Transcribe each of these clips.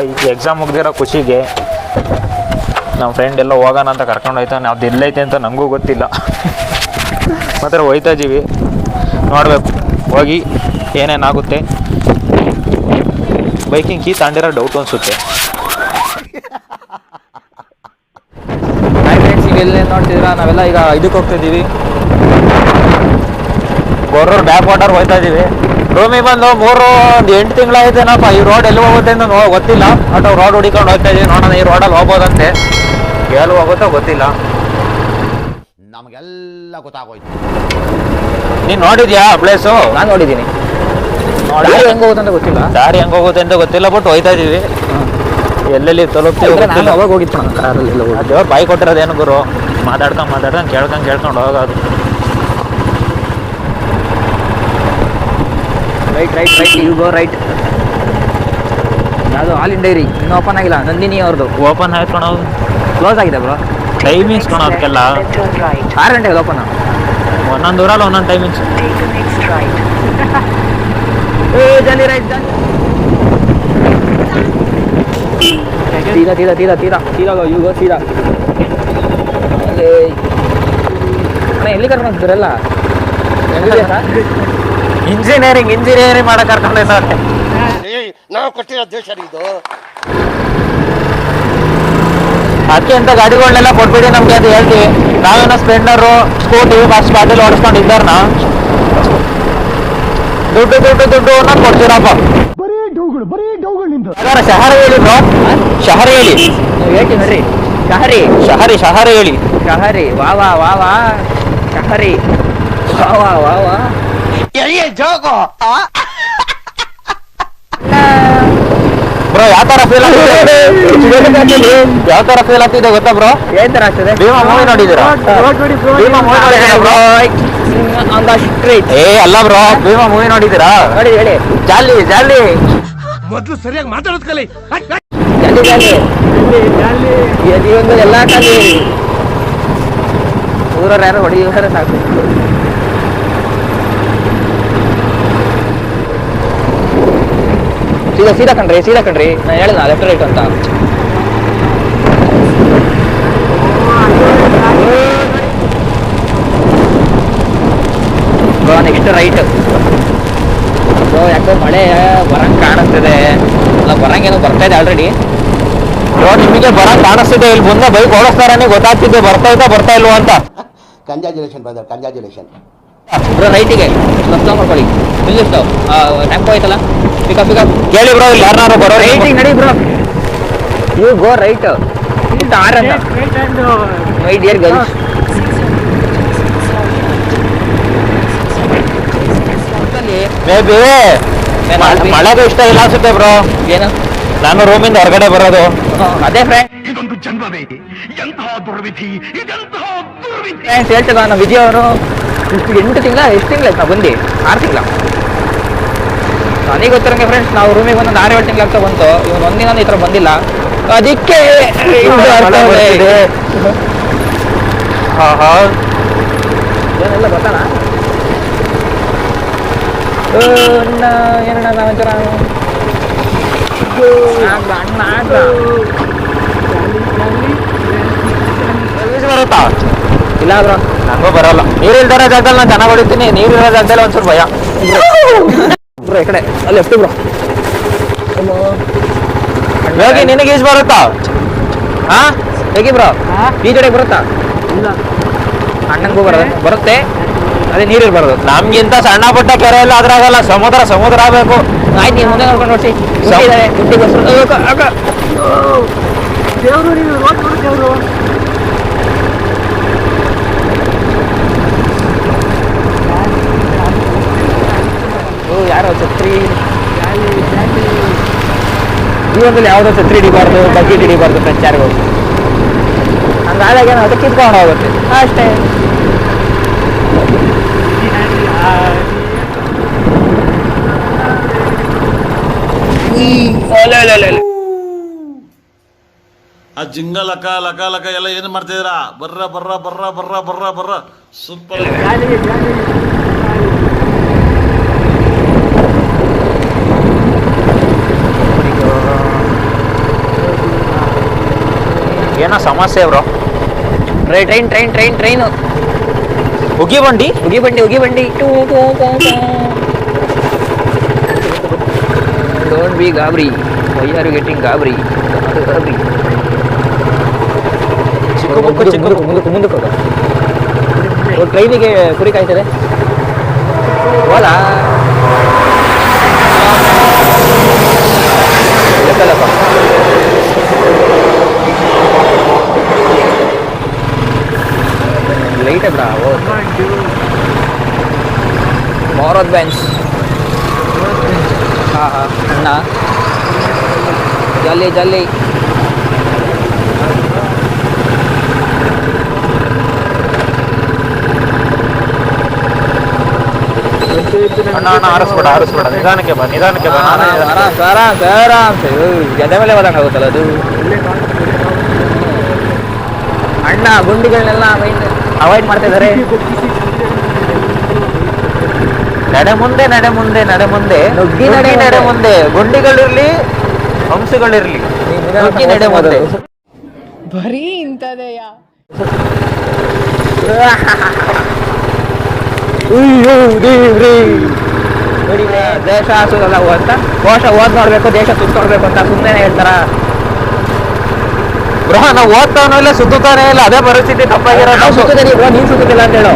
ಈಗ ಎಕ್ಸಾಮ್ ಮುಗ್ದಿರೋ ಖುಷಿಗೆ ನಮ್ಮ ಫ್ರೆಂಡ್ ಎಲ್ಲ ಹೋಗೋಣ ಅಂತ ಕರ್ಕೊಂಡು ಹೋಯ್ತಾನೆ. ಅದು ಎಲ್ಲೈತೆ ಅಂತ ನನಗೂ ಗೊತ್ತಿಲ್ಲ. ಮಾತ್ರ ಹೋಯ್ತಾ ಇದ್ದೀವಿ, ನೋಡಬೇಕು ಹೋಗಿ ಏನೇನಾಗುತ್ತೆ. ಬೈಕಿಂಗ್ ಕೀ ತಗೊಂಡಿರೋ ಡೌಟ್ ಅನಿಸುತ್ತೆ. ಹಾಯ್ ಫ್ರೆಂಡ್ಸ್, ಈಗ ಎಲ್ಲೇ ನೋಡ್ತಿದ್ದೀರಾ, ನಾವೆಲ್ಲ ಈಗ ಇದಕ್ಕೆ ಹೋಗ್ತಿದ್ದೀವಿ, ಗೊರ್ರೂರು ಬ್ಯಾಕ್ ವಾಟರ್ ಹೋಗ್ತಾ ಇದ್ದೀವಿ. ರೂಮಿಗೆ ಬಂದು 8 ತಿಂಗಳಾಯ್ತೇನಪ್ಪ. ಈ ರೋಡ್ ಎಲ್ಲಿ ಹೋಗುತ್ತೆ ಅಂತ ಗೊತ್ತಿಲ್ಲ. ಬಟ್ ರೋಡ್ ಹುಡಿಕೊಂಡು ಹೋಗ್ತಾ ಇದ್ದೀವಿ. ನೋಡೋಣ ಈ ರೋಡಲ್ಲಿ ಹೋಗ್ಬೋದಂತೆ, ಎಲ್ಲಿ ಹೋಗುತ್ತೋ ಗೊತ್ತಿಲ್ಲ. ನಮಗೆಲ್ಲ ಗೊತ್ತಾಗೋಯ್ತು. ನೀನು ನೋಡಿದ್ಯಾ ಪ್ಲೇಸು? ನಾನು ನೋಡಿದ್ದೀನಿ. ದಾರಿ ಹೆಂಗೆ ಹೋಗುತ್ತೆ ಅಂತ ಗೊತ್ತಿಲ್ಲ. ದಾರಿ ಹೆಂಗೆ ಹೋಗುತ್ತೆ ಅಂತ ಗೊತ್ತಿಲ್ಲ, ಬಟ್ ಹೋಗ್ತಾ ಇದ್ದೀವಿ. ಎಲ್ಲೆಲ್ಲಿ ತಲುಪ್ತೀವಿ ನಾನು ಅವಾಗ ಹೋಗಿತ್ತು ನಾನು ಕಾರಲ್ಲಿ. ದೇವ್ರು ಬಾಯಿ ಕೊಟ್ಟಿರೋದೇನು ಗುರು, ಮಾತಾಡ್ಕೊಂಡು ಕೇಳ್ಕೊಂಡು ಹೋಗೋದು. Right you go right. ಯಾವುದು ಆಲ್ ಇನ್ ಡೈರಿ ಇನ್ನೂ ಓಪನ್ ಆಗಿಲ್ಲ. ನಂದಿನಿ ಅವ್ರದ್ದು ಓಪನ್ ಆಯ್ತು ಕಣೋ, ಕ್ಲೋಸ್ ಆಗಿದೆ ಬ್ರೋ. ಟೈಮಿಂಗ್ಸ್ ಕಣೋ ಅದಕ್ಕೆಲ್ಲ. 6 ಗಂಟೆಗೆ ಓಪನ್. ಒಂದೊಂದು ಊರಲ್ಲಿ ಒಂದೊಂದು ಟೈಮಿಂಗ್ಸ್. ಜಲ್ದಿ ರೈಟ್. ಸೀದಾ ಯು ಗೋ ಸೀದಾ. ಎಲ್ಲಿ ಕರ್ಕೊಂಡು ಹೋಗ್ತೀರಲ್ಲ? ಇಂಜಿನಿಯರಿಂಗ್ ಮಾಡಕ್ಕೆ ಕರ್ಕೊಂಡು ಹೋಗ್ತಾರೆ. ನಾವು ಕೊಟ್ಟಿರೋ ದೇಶ ಇದು. ಅದಕ್ಕೆ ಅಂತ ಗಾಡಿಗಳನ್ನೆಲ್ಲ ಕೊಟ್ಬಿಡಿ ನಮ್ಗೆ ಅದು ಹೇಳ್ತೀವಿ. ನಾವೇನೋ ಸ್ಪ್ಲೆಂಡರು, ಸ್ಕೂಟಿ, ಬಸ್ ಬಾಟಲ್ ಓಡಿಸ್ಕೊಂಡು ಇದ್ದಾರನ ದುಡ್ಡು ಅನ್ನೋದು ಕೊಡ್ತೀರಪ್ಪ. ಶಹರ ಹೇಳಿ ಬ್ರೋ, ಶಹರ ಹೇಳಿ. ನೀವು ಹೇಳ್ತೀವಿ ಬರ್ರಿ. ಶಹರ ಹೇಳಿ. ಶಹರಿ ವಾ ಶಹರಿ ವಾ ಬ್ರೋ ಯಾವ ತರ ಫೀಲ್ ಆಗ್ತಿದೆ ಗೊತ್ತಾ ಬ್ರೋ? ಏನ್ ತರ ಆಗ್ತದೆ? ಭೀಮಾ ಮೂವಿ ನೋಡಿದ್ದೀರಾ? ಅಲ್ಲ ಬ್ರೋ, ಭೀಮಾ ಮೂವಿ ನೋಡಿದ್ದೀರಾ? ನೋಡಿ ಹೇಳಿ. ಜಾಲಿ ಮೊದಲು ಸರಿಯಾಗಿ ಮಾತಾಡೋದ್ ಕಲಿ. ಜೀವನದಲ್ಲಿ ಎಲ್ಲ ಖಾಲಿ. ಊರವ್ರು ಯಾರು ಹೊಡಿಯೋರೆ ಸಾಕು. ಸೀದಾ ಕಣ್ರಿ. ನಾನು ಹೇಳಿದ ಲೆಫ್ಟ್ ರೈಟ್ ಅಂತ. Next right. ಯಾಕೋ ಮಳೆ ಬರಂಗ್ ಕಾಣಿಸ್ತಿದೆ. ಅಲ್ಲ ಬರಂಗೇನೋ ಬರ್ತಾ ಇದೆ ಆಲ್ರೆಡಿ. ನಿಮಗೆ ಬರಂಗ್ ಕಾಣಿಸ್ತಿದೆ. ಇಲ್ಲಿ ಮುಂದೆ ಬೈಕ್ ಓಡಿಸ್ತಾರನೇ ಗೊತ್ತಾಗ್ತಿದೆ ಬರ್ತಾ ಇಲ್ವೋ ಅಂತ. Congratulation brother, congratulation. ರೈಟಿಗೆ ಸ್ಟಾಪ್ ಮಾಡ್ಕೊಳ್ಳಿ. ಇಲ್ಲಿ ಸ್ಟಾಪ್ ಟೆಂಪೋ ಐತಲ್ಲ, ಪಿಕಪ್ ಕೇಳಿ ಬ್ರೋ, ಇಲ್ಲಿ ಯಾರು ಬರೋ ರೈಟಿಗೆ ನಡಿ bro. You go right. My dear girls, maybe ಮಳೆಗೂ ಇಷ್ಟ ಇಲ್ಲ ಅನ್ಸುತ್ತೆ ಬ್ರೋ. ಏನು? ನಾನು ರೂಮಿಂದ ಹೊರಗಡೆ ಬರೋದು. ಅದೇ ಇದೊಂದು ಜನ್ಮವೇ, ಎಂತಹ ದುರ್ವಿಧಿ, ಇದೆಂತಹ ದುರ್ವಿಧಿ. ಫ್ರೆಂಡ್ಸ್ ಹೇಳ್ತಿಲ್ಲ ನಮ್ಮ ವಿಜಯ್ ಅವರು 8 ತಿಂಗಳ ಎಷ್ಟು ತಿಂಗಳಾಯ್ತು ನಾವು ಬಂದು? 6 ತಿಂಗಳ. ನನಗೆ ಗೊತ್ತಿರಂಗೆ ಫ್ರೆಂಡ್ಸ್, ನಾವು ರೂಮಿಗೆ ಒಂದು 6-7 ತಿಂಗಳಾಗ್ತಾ ಬಂತು. ಇವನು ಒಂದಿನ ಈ ಥರ ಬಂದಿಲ್ಲ. ಅದಕ್ಕೆ ಏನೆಲ್ಲ ಗೊತ್ತಾನ ಏನಣ್ಣ ನಾವಂತರ ಬರುತ್ತಾ? ಇಲ್ಲ ಬ್ರೋ, ನಂಗೂ ಬರೋಲ್ಲ. ನೀರಿಲ್ದಿರೋ ಜಾಗದಲ್ಲಿ ನಾನು ಚೆನ್ನಾಗಿ ಹೊಡಿತೀನಿ, ನೀರಿರೋ ಜಾಗದಲ್ಲಿ ಒಂಚೂರು ಭಯ ಬ್ರೋ. ಈ ಕಡೆ ಅಲ್ಲಿ ಎಷ್ಟು ಬ್ರೋ ಹೋಗಿ. ನಿನಗೆ ಈಜು ಬರುತ್ತಾ? ಹೇಗಿ ಬ್ರೋ? ಈ ಕಡೆ ಬರುತ್ತಾ? ಅಣ್ಣಂಗೂ ಬರುತ್ತೆ. ಅದೇ ನೀರಿರ್ಬಾರ್ದು. ನಮ್ಗಿಂತ ಸಣ್ಣ ಪುಟ್ಟ ಕೆರೆ ಎಲ್ಲ ಅದ್ರಾಗಲ್ಲ, ಸಮುದ್ರ ಆಗಬೇಕು. ಆಯ್ತು, ನೀವು ಮುಂದೆ ನೋಡ್ಕೊಂಡು ನೋಡಿ. ಯಾರೋ ಛತ್ರಿ ಜೀವನದಲ್ಲಿ ಯಾವುದೋ ಛತ್ರಿ ಹಿಡಿಬಾರ್ದು, ಬಕೆಟ್ ಹಿಡಿಬಾರ್ದು ಫ್ರೆಂಡ್ಸ್ ಯಾರಿಗೂ. ಹಂಗಾದಾಗ ಏನೋ ಅದಕ್ಕೆ ಕಿತ್ಕೊಂಡು ಹೋಗುತ್ತೆ ಅಷ್ಟೇ. ಆ ಜಿಂಗ ಲಕ ಲಕ ಲಕ ಎಲ್ಲ ಏನು ಮಾಡ್ತಿದ್ದೀರಾ? ಬರ್ರ ಸೂಪರ್. ಏನೋ ಸಮಸ್ಯೆ ಬ್ರೋ. ಟ್ರೈನು ಉಗಿ ಬಂಡಿ ಉಗಿ ಬಂಡಿ ಡೋಂಟ್ ಬಿ ಗಾಬರಿ. ವೈ ಆರ್ ಯು ಗೆಟಿಂಗ್ ಗಾಬರಿ? ಮುಂದಕ್ಕೆ ಹೋಗ. ಟ್ರೈನಿಗೆ ಕುರಿ ಕಾಯ್ತದೆ. ಓಲಾ ಲೆಕ್ಕಲ್ಲಪ್ಪ. ಲೈಟ್ ಬ್ರಾ. ಮಾರೋದ್ ಬೆಂಚ್. ಹಾಂ ಅಣ್ಣ ಜಲ್ಲಿ ಅಣ್ಣ ಆರಿಸ್ಬೇಡ ನಿಧಾನಕ್ಕೆ ಬಾ. ಆರಾಮ್ ಎದೆ ಮೇಲೆ ಹೋದಂಗಾಗುತ್ತಲ್ಲ ಅದು. ಅಣ್ಣ ಗುಂಡಿಗಳನ್ನೆಲ್ಲ ಅವಾಯ್ಡ್ ಮಾಡ್ತಾ ಇದ್ದಾರೆ. ನಡೆ ಮುಂದೆ ನುಗ್ಗಿ ನಡೆ ಮುಂದೆ. ಗುಂಡಿಗಳಿರ್ಲಿ ಹಂಸಗಳಿರ್ಲಿ, ನುಗ್ಗಿ ನಡೆ ಮುಂದೆ. ಬರೀ ಇಂಥದೆಯಾ? ದೇಶ ಸುತ್ತಲ್ಲ ಅಂತ ಓದ್ ನೋಡ್ಬೇಕು, ದೇಶ ಸುತ್ತೋಡ್ಬೇಕು ಅಂತ ಸುಮ್ಮನೆ ಹೇಳ್ತಾರ ಬ್ರೋ. ನಾವು ಓದ್ತಾನೋ ಇಲ್ಲ ಸುತ್ತಾನೆ ಇಲ್ಲ, ಅದೇ ಪರಿಸ್ಥಿತಿ ತಪ್ಪಾಗಿರೋದು. ಸುತ್ತಿದ್ದೀವಿ ಬ್ರೋ, ನೀನ್ ಸುತ್ತಿಲ್ಲ ಅಂತ ಹೇಳು.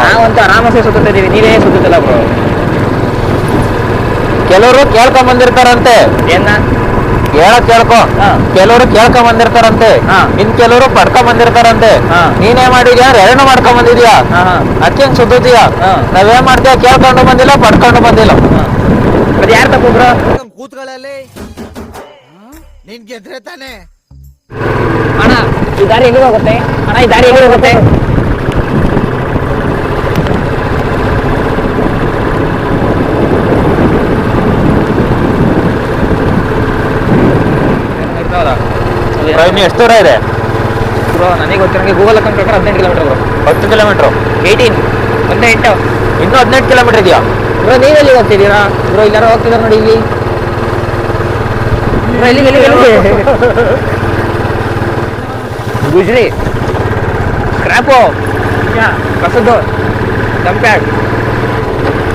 ನಾವಂತ ಆರಾಮಸೆ ಸುತ್ತಿದ್ದೀವಿ, ನೀವೇ ಸುತ್ತಿಲ್ಲ ಬ್ರೋ. ಕೆಲವರು ಕೇಳ್ಕೊಂಡ್ ಬಂದಿರ್ತಾರಂತೆ. ಹೇಳಕ್ ಕೇಳ್ಕೊ. ಕೆಲವರು ಕೇಳ್ಕೊಂಡ್ ಬಂದಿರ್ತಾರಂತೆ, ಇನ್ ಕೆಲವರು ಪಡ್ಕೊಂಡ್ ಬಂದಿರ್ತಾರಂತೆ. ನೀನೇ ಮಾಡಿದ್ಯಾ? ಎರಡನ್ನೂ ಮಾಡ್ಕೊಂಡ್ ಬಂದಿದ್ಯಾ? ಅಕ್ಕೇನ್ ಸುತ್ತೀಯಾ? ನಾವೇನ್ ಮಾಡ್ತೀಯ? ಕೇಳ್ಕೊಂಡು ಬಂದಿಲ್ಲ, ಪಡ್ಕೊಂಡು ಬಂದಿಲ್ಲ. ಅದು ಯಾರು ತಪ್ಪು ಬ್ರೋ? ಕೂತ್ಗಳಲ್ಲಿ ನಿನ್ ಗೆದ್ರೆ ತಾನೆ. ಅಣ್ಣ ಈ ದಾರಿ ಎಲ್ಲಿ ಹೋಗುತ್ತೆ? ಅಣ್ಣ ಈ ದಾರಿ ಎಲ್ಲಿ ಹೋಗುತ್ತೆ? ಇನ್ನು ಎಷ್ಟು ದೂರ ಇದೆ ಬ್ರೋ? ನನಗೆ ಗೊತ್ತಿರಂಗೆ ಗೂಗಲ್ ಅಕೌಂಟ್ ಪ್ರಕಾರ 18 ಕಿಲೋಮೀಟರ್ ಬ್ರೋ. 10 ಕಿಲೋಮೀಟ್ರು 18 18 ಇನ್ನೂ 18 ಕಿಲೋಮೀಟರ್ ಇದೆಯಾ ಬ್ರೋ? ನೀವೆಲ್ಲಿ ಹೋಗ್ತಿದ್ದೀರಾ ಬ್ರೋ? ಇಲ್ಲಾರು ಹೋಗ್ತಿದಾರೆ ನೋಡಿ ಇಲ್ಲಿ. ಗುಜ್ರಿ, ಕ್ರಾಪು, ಕಸದ್ದು, ಜಂಪ್ಯಾಡ್.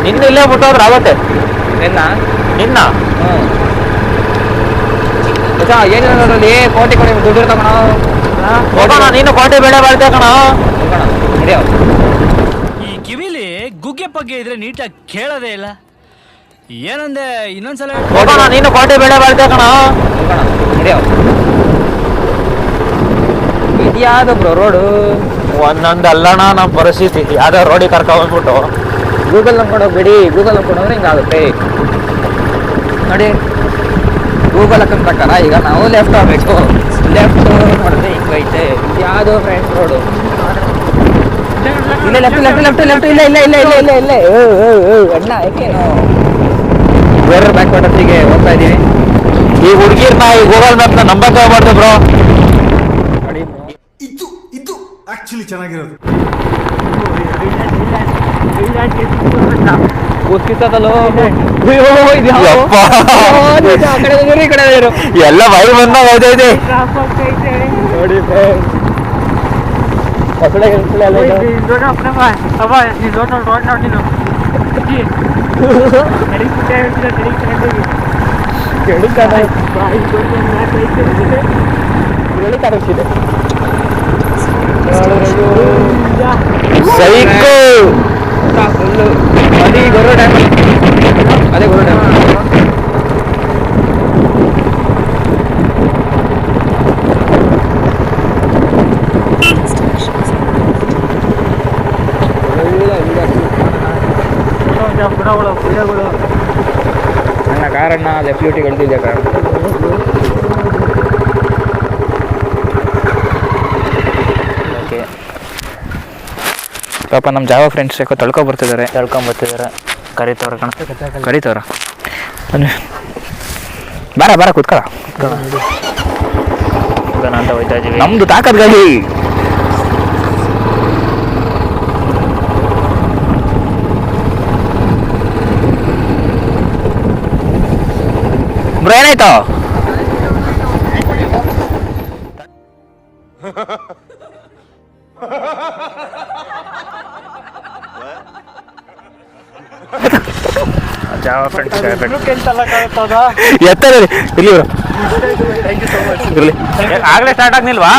ನಿನ್ನ ಇಲ್ಲೇ ಬಿಟ್ಟೋದ್ರೆ ಆವತ್ತೆ. ನಿನ್ನ ಏನಿಲ್ಲ ನೋಡ್ರಲ್ಲಿ ಕೋಟಿ ದುಡ್ಡು ಇರ್ತಾವ ಹೋಗೋಣ. ನೀನು ಕೋಟೆ ಬೇಳೆ ಬಾಳ್ತೆ ಕಣ. ಈ ಕಿವಿಲಿ ಗುಗ್ಗೆ ಪಗ್ಗೆ ಇದ್ರೆ ನೀಟಾಗಿ ಕೇಳೋದೇ ಇಲ್ಲ. ಏನಂದೆ ಇನ್ನೊಂದ್ಸಲ ಹೋಗೋಣ. ನೀನು ಕೋಟೆ ಬೇಳೆ ಬಾಳ್ತೆ ಕಣ. ಇದ್ಯಾವ್ದು ಬ್ರೋ ರೋಡು? ಒಂದೊಂದು ಅಲ್ಲಣ್ಣ ನಮ್ಮ ಪರಿಸ್ಥಿತಿ. ಯಾವ್ದೋ ರೋಡಿಗೆ ಕರ್ಕೊಂಡ್ಬಿಟ್ಟು ಗೂಗಲ್ ನಂಬ್ಕೊಂಡು ಹೋಗ್ಬೇಡಿ. ಗೂಗಲ್ ನಂಬ್ಕೊಂಡು ಹೋದ್ರೆ ಹಿಂಗಾಗುತ್ತೆ ನೋಡಿ. ಗೂಗಲ್ ಅಕೌಂಟ್ ಪ್ರಕಾರ ಈಗ ನಾವು ಲೆಫ್ಟ್ ಹೋಗ್ಬೇಕು. ಲೆಫ್ಟ್ ನೋಡಿದ್ರೆ ಹಿಂಗೈತೆ. ಯಾವುದು ಫ್ರೆಂಡ್ಸ್ ರೋಡು? ಇಲ್ಲ ಲೆಫ್ಟ್ ಲೆಫ್ಟ್ ಲೆಫ್ಟ್ ಲೆಫ್ಟ್ ಇಲ್ಲ ಇಲ್ಲ ಇಲ್ಲ ಇಲ್ಲ ಇಲ್ಲ ಇಲ್ಲ ಅಣ್ಣ ಯಾಕೆ ಬೇರೆ ಬ್ಯಾಕ್ ವಾಟರ್ಸಿಗೆ ಹೋಗ್ತಾ ಇದ್ದೀವಿ. ಈ ಹುಡುಗಿರ್ನ ಈ ಗೂಗಲ್ ಮ್ಯಾಪ್ನ ನಂಬಕ್ಕೆ ಹೋಗ್ಬಾರ್ದು ಬ್ರೋ. ನೋಡಿ ಇದು ಆಕ್ಚುಲಿ ಚೆನ್ನಾಗಿರೋದು. ಗೊತ್ತಿತ್ತದಲ್ಲೋ ಎಲ್ಲ ಬೈ ಬಂದ ಹೋದೈತೆ ನೋಡಿ. ಸೈಕೋ ಫುಲ್ಲು ಅದೇ ಗೊರೋ ಡ್ಯಾಮ್. ಅದೇ ಗೊರೋ ಡ್ಯಾಮ್. ನನ್ನ ಕಾರನ್ನ ಲೆಫ್ಟ್ ಡ್ಯೂಟಿಗೆ ಹಿಡಿದಿದ್ದೆ ಕಾರಣ. ಓಕೆ. ಪಾಪ ನಮ್ಮ ಜಾವ ಫ್ರೆಂಡ್ಸ್ ಯಾಕೋ ತಳ್ಕೊಂಬರ್ತಿದ್ದಾರೆ. ಕರಿತವ್ರ ಕಣ. ಕರೀತವ್ರ ಬಾರ ಕೂತ್ಕೊಳ್ಳ ಅಂತ ಹೋಯ್ತಾ ಇದೀವಿ. ನಮ್ದು ತಾಕತ್ ಗಾಡಿ. ಬ್ರೋ ಏನಾಯ್ತು? ಯಾವ ಫ್ರೆಂಡ್ಸ್ ಎತ್ತರ ಇಲ್ಲಿ ಇರ್ಲಿ. ಆಗ್ಲೇ ಸ್ಟಾರ್ಟ್ ಆಗ್ನಿಲ್ವಾ?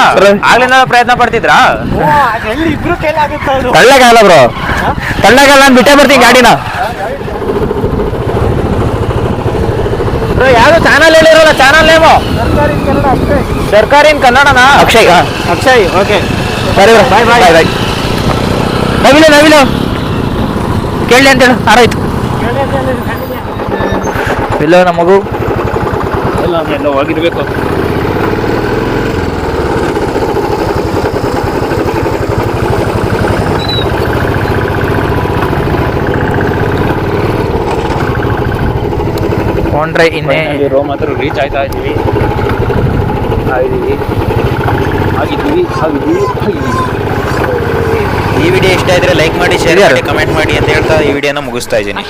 ಆಗ್ಲಿಂದ ಪ್ರಯತ್ನ ಪಡ್ತಿದ್ರಾ? ತಳ್ಳಗಾಗಲ್ಲ ಬ್ರೋ, ತಳ್ಳಗಾಗಲ್ಲ ನಾನು ಬಿಟ್ಟೇ ಬರ್ತೀನಿ ಗಾಡಿನ. ಬ್ರೋ ಯಾವ್ದು ಚಾನಲ್ ಹೇಳಿರೋಲ್ಲ, ಚಾನಲ್ ನೇಮು ಸರ್ಕಾರಿ ಇನ್ ಕನ್ನಡನಾ? ಅಕ್ಷಯ್ ಅಕ್ಷಯ್, ಓಕೆ ಸರಿ ಬ್ರೋ, ಬಾಯ್ ಬಾಯ್ ಬಾಯ್. ನವಿಲು ಕೇಳಿ ಅಂತೇಳು. ಆರಾಯ್ತು. ಇಲ್ಲ ನಮ್ಮ ಮಗು ಎಲ್ಲ ಹೋಗಿರ್ಬೇಕು. ಕೊಂಡ್ರೆ ಇನ್ನೇ ರೋಮ್ ಹತ್ರ ರೀಚ್ ಆಯ್ತಾ ಇದ್ದೀವಿ. ಈ ವಿಡಿಯೋ ಇಷ್ಟ ಇದ್ರೆ ಲೈಕ್ ಮಾಡಿ, ಶೇರ್ ಮಾಡಿ, ಕಮೆಂಟ್ ಮಾಡಿ ಅಂತ ಹೇಳ್ತಾ ಈ ವಿಡಿಯೋನ ಮುಗಿಸ್ತಾ ಇದ್ದೀನಿ.